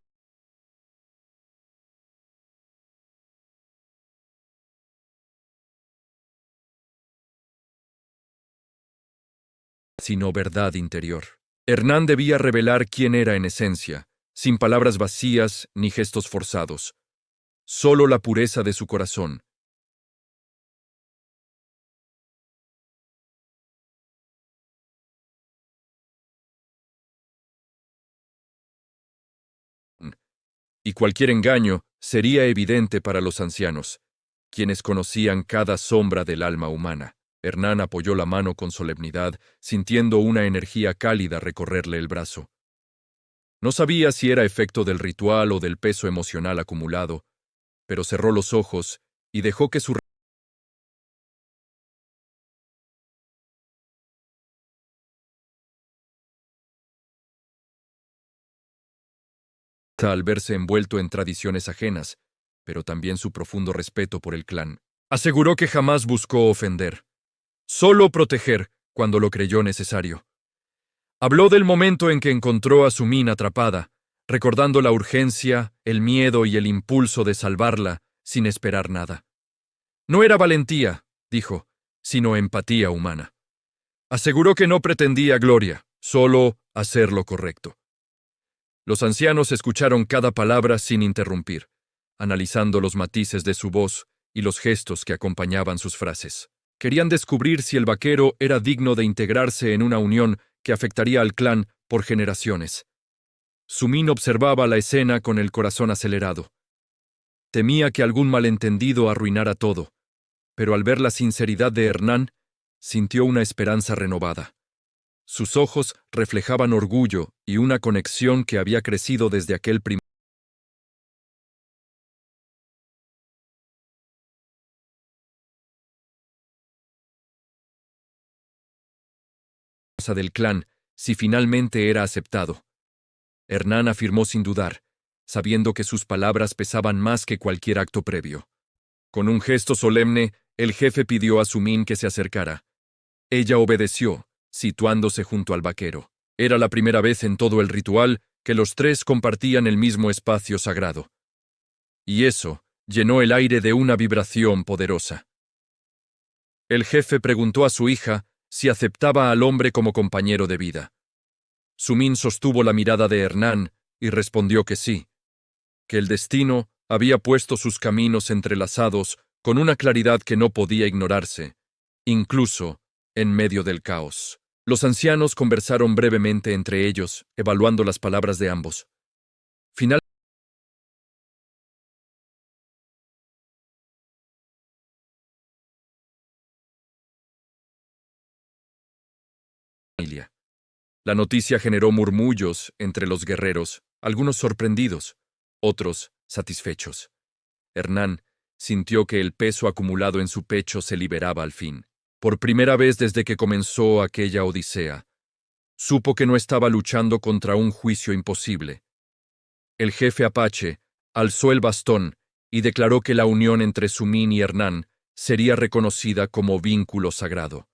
sino verdad interior. Hernán debía revelar quién era en esencia, sin palabras vacías ni gestos forzados. Solo la pureza de su corazón. Y cualquier engaño sería evidente para los ancianos, quienes conocían cada sombra del alma humana. Hernán apoyó la mano con solemnidad, sintiendo una energía cálida recorrerle el brazo. No sabía si era efecto del ritual o del peso emocional acumulado, pero cerró los ojos y dejó que su al verse envuelto en tradiciones ajenas, pero también su profundo respeto por el clan. Aseguró que jamás buscó ofender, solo proteger cuando lo creyó necesario. Habló del momento en que encontró a Su-min atrapada, recordando la urgencia, el miedo y el impulso de salvarla sin esperar nada. No era valentía, dijo, sino empatía humana. Aseguró que no pretendía gloria, solo hacer lo correcto. Los ancianos escucharon cada palabra sin interrumpir, analizando los matices de su voz y los gestos que acompañaban sus frases. Querían descubrir si el vaquero era digno de integrarse en una unión que afectaría al clan por generaciones. Su-min observaba la escena con el corazón acelerado. Temía que algún malentendido arruinara todo, pero al ver la sinceridad de Hernán, sintió una esperanza renovada. Sus ojos reflejaban orgullo y una conexión que había crecido desde aquel primer día del clan, si finalmente era aceptado. Hernán afirmó sin dudar, sabiendo que sus palabras pesaban más que cualquier acto previo. Con un gesto solemne, el jefe pidió a Su-min que se acercara. Ella obedeció, situándose junto al vaquero. Era la primera vez en todo el ritual que los tres compartían el mismo espacio sagrado. Y eso llenó el aire de una vibración poderosa. El jefe preguntó a su hija si aceptaba al hombre como compañero de vida. Su-min sostuvo la mirada de Hernán y respondió que sí, que el destino había puesto sus caminos entrelazados con una claridad que no podía ignorarse, incluso en medio del caos. Los ancianos conversaron brevemente entre ellos, evaluando las palabras de ambos. familia. La noticia generó murmullos entre los guerreros, algunos sorprendidos, otros satisfechos. Hernán sintió que el peso acumulado en su pecho se liberaba al fin. Por primera vez desde que comenzó aquella odisea, supo que no estaba luchando contra un juicio imposible. El jefe apache alzó el bastón y declaró que la unión entre Sumín y Hernán sería reconocida como vínculo sagrado.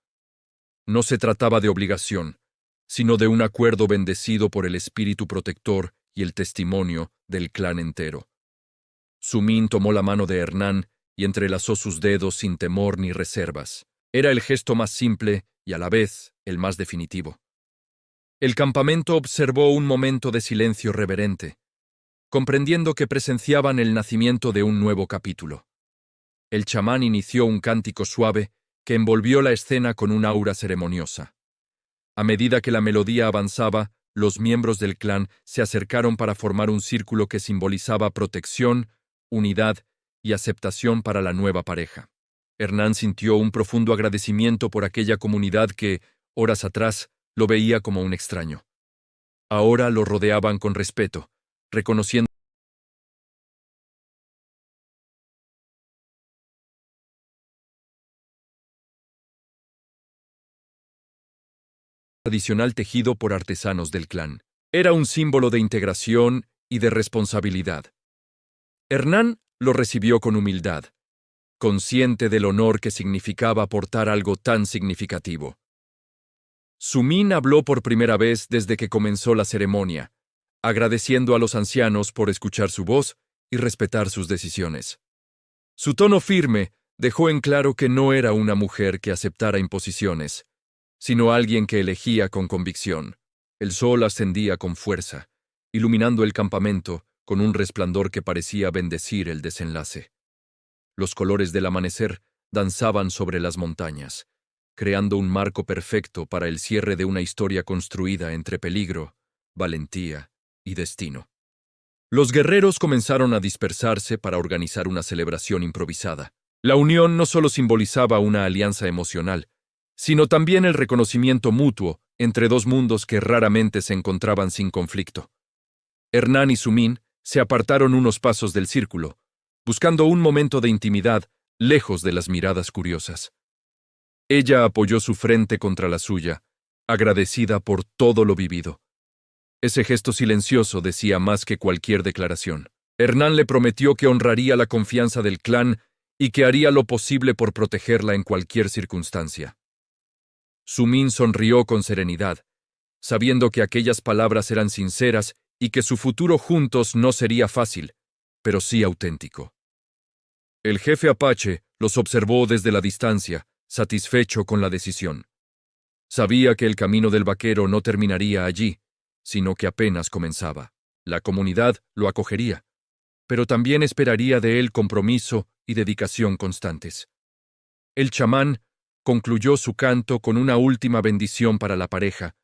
No se trataba de obligación, sino de un acuerdo bendecido por el espíritu protector y el testimonio del clan entero. Sumín tomó la mano de Hernán y entrelazó sus dedos sin temor ni reservas. Era el gesto más simple y a la vez el más definitivo. El campamento observó un momento de silencio reverente, comprendiendo que presenciaban el nacimiento de un nuevo capítulo. El chamán inició un cántico suave que envolvió la escena con un aura ceremoniosa. A medida que la melodía avanzaba, los miembros del clan se acercaron para formar un círculo que simbolizaba protección, unidad y aceptación para la nueva pareja. Hernán sintió un profundo agradecimiento por aquella comunidad que, horas atrás, lo veía como un extraño. Ahora lo rodeaban con respeto, reconociendo el tradicional tejido por artesanos del clan. Era un símbolo de integración y de responsabilidad. Hernán lo recibió con humildad, consciente del honor que significaba aportar algo tan significativo. Sumín habló por primera vez desde que comenzó la ceremonia, agradeciendo a los ancianos por escuchar su voz y respetar sus decisiones. Su tono firme dejó en claro que no era una mujer que aceptara imposiciones, sino alguien que elegía con convicción. El sol ascendía con fuerza, iluminando el campamento con un resplandor que parecía bendecir el desenlace. Los colores del amanecer danzaban sobre las montañas, creando un marco perfecto para el cierre de una historia construida entre peligro, valentía y destino. Los guerreros comenzaron a dispersarse para organizar una celebración improvisada. La unión no solo simbolizaba una alianza emocional, sino también el reconocimiento mutuo entre dos mundos que raramente se encontraban sin conflicto. Hernán y Sumín se apartaron unos pasos del círculo, buscando un momento de intimidad lejos de las miradas curiosas. Ella apoyó su frente contra la suya, agradecida por todo lo vivido. Ese gesto silencioso decía más que cualquier declaración. Hernán le prometió que honraría la confianza del clan y que haría lo posible por protegerla en cualquier circunstancia. Sumín sonrió con serenidad, sabiendo que aquellas palabras eran sinceras y que su futuro juntos no sería fácil, pero sí auténtico. El jefe apache los observó desde la distancia, satisfecho con la decisión. Sabía que el camino del vaquero no terminaría allí, sino que apenas comenzaba. La comunidad lo acogería, pero también esperaría de él compromiso y dedicación constantes. El chamán concluyó su canto con una última bendición para la pareja,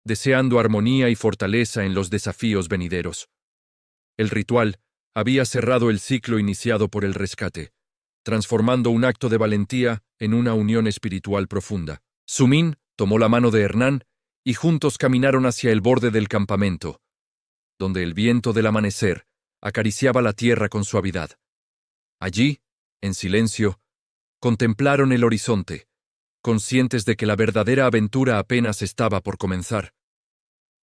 deseando armonía y fortaleza en los desafíos venideros. El ritual había cerrado el ciclo iniciado por el rescate, transformando un acto de valentía en una unión espiritual profunda. Sumín tomó la mano de Hernán y juntos caminaron hacia el borde del campamento, donde el viento del amanecer acariciaba la tierra con suavidad. Allí, en silencio, contemplaron el horizonte, conscientes de que la verdadera aventura apenas estaba por comenzar.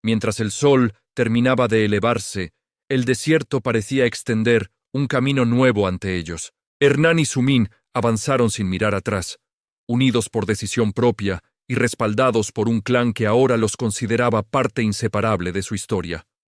Mientras el sol terminaba de elevarse, el desierto parecía extender un camino nuevo ante ellos. Hernán y Sumín avanzaron sin mirar atrás, unidos por decisión propia y respaldados por un clan que ahora los consideraba parte inseparable de su historia.